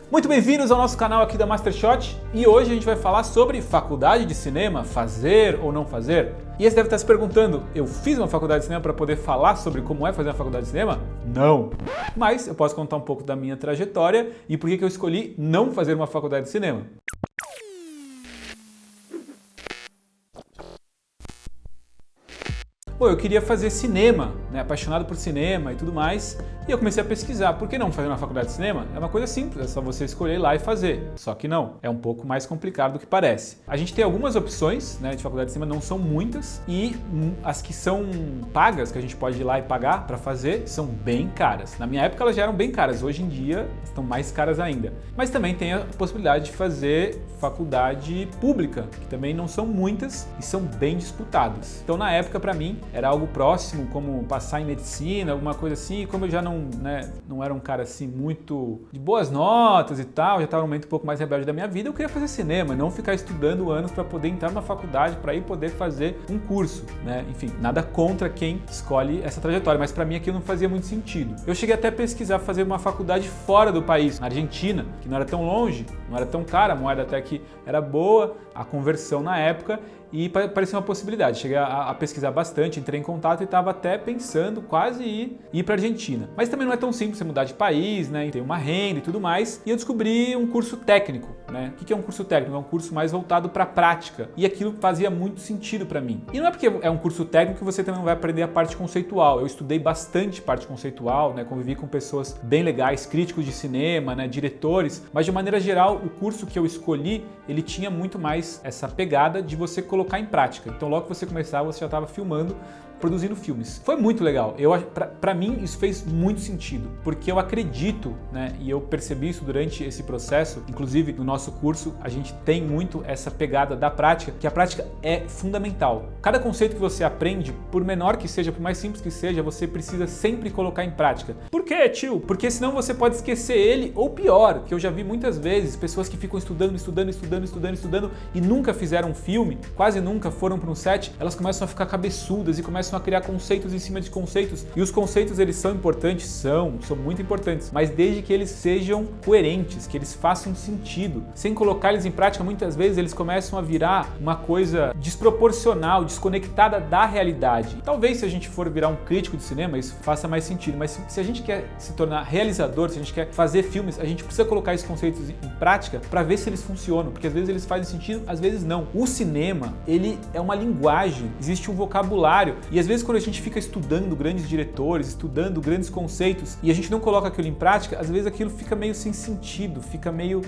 Muito bem-vindos ao nosso canal aqui da Mastershot e hoje a gente vai falar sobre faculdade de cinema, fazer ou não fazer. E você deve estar se perguntando, eu fiz uma faculdade de cinema para poder falar sobre como é fazer uma faculdade de cinema? Não! Mas eu posso contar um pouco da minha trajetória e por que eu escolhi não fazer uma faculdade de cinema. Pô, eu queria fazer cinema, né? Apaixonado por cinema e tudo mais, e eu comecei a pesquisar. Por que não fazer uma faculdade de cinema? É uma coisa simples, é só você escolher ir lá e fazer. Só que não, é um pouco mais complicado do que parece. A gente tem algumas opções, né, de faculdade de cinema, não são muitas, e as que são pagas, que a gente pode ir lá e pagar para fazer, são bem caras. Na minha época elas já eram bem caras, hoje em dia estão mais caras ainda. Mas também tem a possibilidade de fazer faculdade pública, que também não são muitas e são bem disputadas. Então na época, para mim, era algo próximo, como passar em medicina, alguma coisa assim, e como eu já não era um cara assim muito de boas notas e tal, já estava num momento um pouco mais rebelde da minha vida, eu queria fazer cinema, não ficar estudando anos para poder entrar numa faculdade, para ir poder fazer um curso, né? Enfim, nada contra quem escolhe essa trajetória, mas para mim aquilo não fazia muito sentido. Eu cheguei até a pesquisar fazer uma faculdade fora do país, na Argentina, que não era tão longe, não era tão cara, a moeda até que era boa, a conversão na época, e parecia uma possibilidade. Cheguei a pesquisar bastante, entrei em contato e estava até pensando quase ir para a Argentina. Mas também não é tão simples você mudar de país, né? Tem uma renda e tudo mais. E eu descobri um curso técnico, né? O que é um curso técnico? É um curso mais voltado para a prática. E aquilo fazia muito sentido para mim. E não é porque é um curso técnico que você também não vai aprender a parte conceitual. Eu estudei bastante parte conceitual, né? Convivi com pessoas bem legais, críticos de cinema, né? Diretores. Mas de maneira geral, o curso que eu escolhi, ele tinha muito mais essa pegada de você colocar em prática. Então logo que você começava, você já estava filmando, produzindo filmes. Foi muito legal. Para mim isso fez muito sentido, porque eu acredito, né, e eu percebi isso durante esse processo, inclusive no nosso curso a gente tem muito essa pegada da prática, que a prática é fundamental. Cada conceito que você aprende, por menor que seja, por mais simples que seja, você precisa sempre colocar em prática. Por quê, tio? Porque senão você pode esquecer ele, ou pior, que eu já vi muitas vezes, pessoas que ficam estudando e nunca fizeram um filme, quase nunca foram para um set, elas começam a ficar cabeçudas e começam a criar conceitos em cima de conceitos. E os conceitos, eles são importantes? São muito importantes, mas desde que eles sejam coerentes, que eles façam sentido. Sem colocar eles em prática, muitas vezes eles começam a virar uma coisa desproporcional, desconectada da realidade. E talvez se a gente for virar um crítico de cinema, isso faça mais sentido, mas se a gente quer se tornar realizador, se a gente quer fazer filmes, a gente precisa colocar esses conceitos em prática para ver se eles funcionam, porque às vezes eles fazem sentido, às vezes não. O cinema, ele é uma linguagem, existe um vocabulário, e às vezes quando a gente fica estudando grandes diretores, estudando grandes conceitos, e a gente não coloca aquilo em prática, às vezes aquilo fica meio sem sentido, fica meio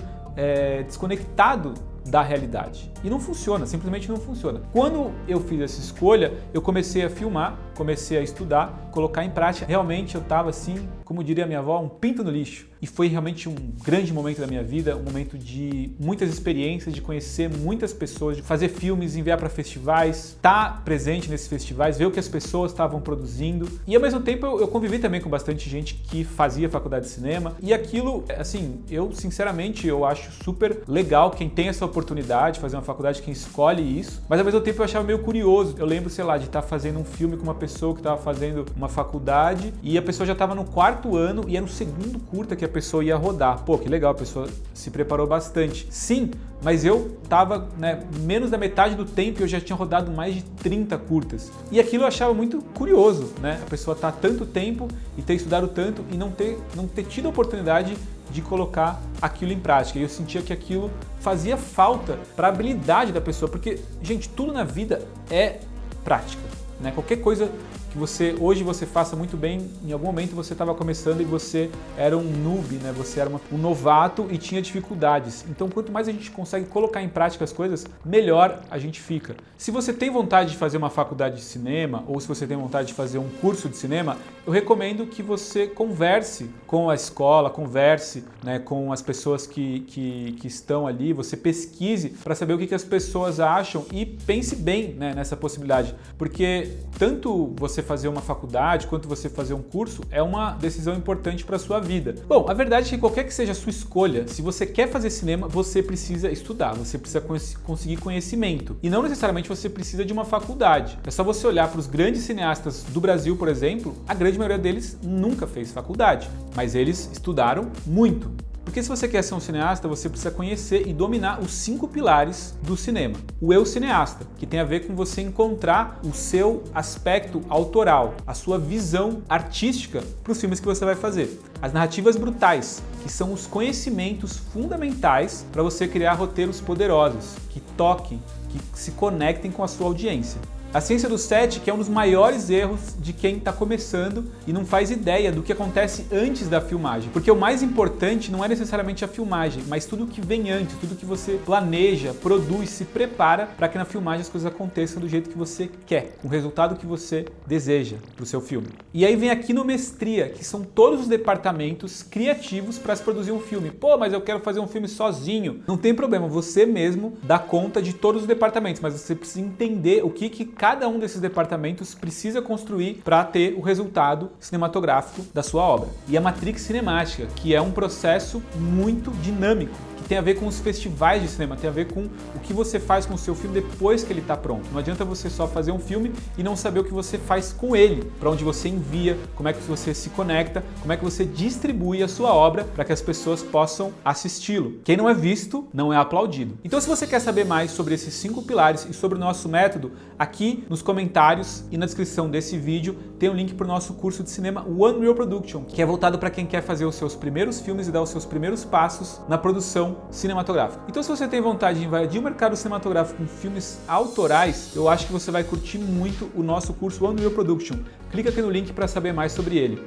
desconectado da realidade. E não funciona, simplesmente não funciona. Quando eu fiz essa escolha, eu comecei a filmar, comecei a estudar, colocar em prática. Realmente eu estava assim, como diria minha avó, um pinto no lixo. E foi realmente um grande momento da minha vida, um momento de muitas experiências, de conhecer muitas pessoas, de fazer filmes, enviar para festivais, estar presente nesses festivais, ver o que as pessoas estavam produzindo. E ao mesmo tempo eu convivi também com bastante gente que fazia faculdade de cinema. E aquilo, assim, eu sinceramente eu acho super legal quem tem essa oportunidade de fazer uma faculdade, quem escolhe isso, mas ao mesmo tempo eu achava meio curioso. Eu lembro, sei lá, de estar fazendo um filme com uma pessoa que estava fazendo uma faculdade e a pessoa já estava no 4º ano e era o 2º curta que a pessoa ia rodar. Pô, que legal, a pessoa se preparou bastante. Sim, mas eu estava, né, menos da metade do tempo e eu já tinha rodado mais de 30 curtas. E aquilo eu achava muito curioso, né? A pessoa estar tanto tempo e ter estudado tanto e não ter tido a oportunidade de colocar aquilo em prática. E eu sentia que aquilo fazia falta para a habilidade da pessoa, porque, gente, tudo na vida é prática, né? Qualquer coisa que hoje você faça muito bem, em algum momento você estava começando e você era um noob, né? Você era um novato e tinha dificuldades. Então, quanto mais a gente consegue colocar em prática as coisas, melhor a gente fica. Se você tem vontade de fazer uma faculdade de cinema ou se você tem vontade de fazer um curso de cinema, eu recomendo que você converse com a escola, converse, né, com as pessoas que estão ali, você pesquise para saber o que as pessoas acham e pense bem, né, nessa possibilidade. Porque tanto você fazer uma faculdade, quanto você fazer um curso, é uma decisão importante para a sua vida. Bom, a verdade é que qualquer que seja a sua escolha, se você quer fazer cinema, você precisa estudar, você precisa conseguir conhecimento. E não necessariamente você precisa de uma faculdade. É só você olhar para os grandes cineastas do Brasil, por exemplo, a grande maioria deles nunca fez faculdade, mas eles estudaram muito. Porque se você quer ser um cineasta, você precisa conhecer e dominar os 5 pilares do cinema. O eu cineasta, que tem a ver com você encontrar o seu aspecto autoral, a sua visão artística para os filmes que você vai fazer. As narrativas brutais, que são os conhecimentos fundamentais para você criar roteiros poderosos, que toquem, que se conectem com a sua audiência. A ciência do set, que é um dos maiores erros de quem está começando e não faz ideia do que acontece antes da filmagem. Porque o mais importante não é necessariamente a filmagem, mas tudo que vem antes, tudo que você planeja, produz, se prepara para que na filmagem as coisas aconteçam do jeito que você quer, com o resultado que você deseja para o seu filme. E aí vem a quinometria, que são todos os departamentos criativos para se produzir um filme. Pô, mas eu quero fazer um filme sozinho. Não tem problema, você mesmo dá conta de todos os departamentos, mas você precisa entender o que cada um desses departamentos precisa construir para ter o resultado cinematográfico da sua obra. E a matrix cinemática, que é um processo muito dinâmico, que tem a ver com os festivais de cinema, tem a ver com o que você faz com o seu filme depois que ele está pronto. Não adianta você só fazer um filme e não saber o que você faz com ele, para onde você envia, como é que você se conecta, como é que você distribui a sua obra para que as pessoas possam assisti-lo. Quem não é visto, não é aplaudido. Então, se você quer saber mais sobre esses 5 pilares e sobre o nosso método, aqui nos comentários e na descrição desse vídeo tem um link para o nosso curso de cinema One Real Production, que é voltado para quem quer fazer os seus primeiros filmes e dar os seus primeiros passos na produção cinematográfica. Então, se você tem vontade de invadir o mercado cinematográfico com filmes autorais, eu acho que você vai curtir muito o nosso curso One Real Production. Clica aqui no link para saber mais sobre ele.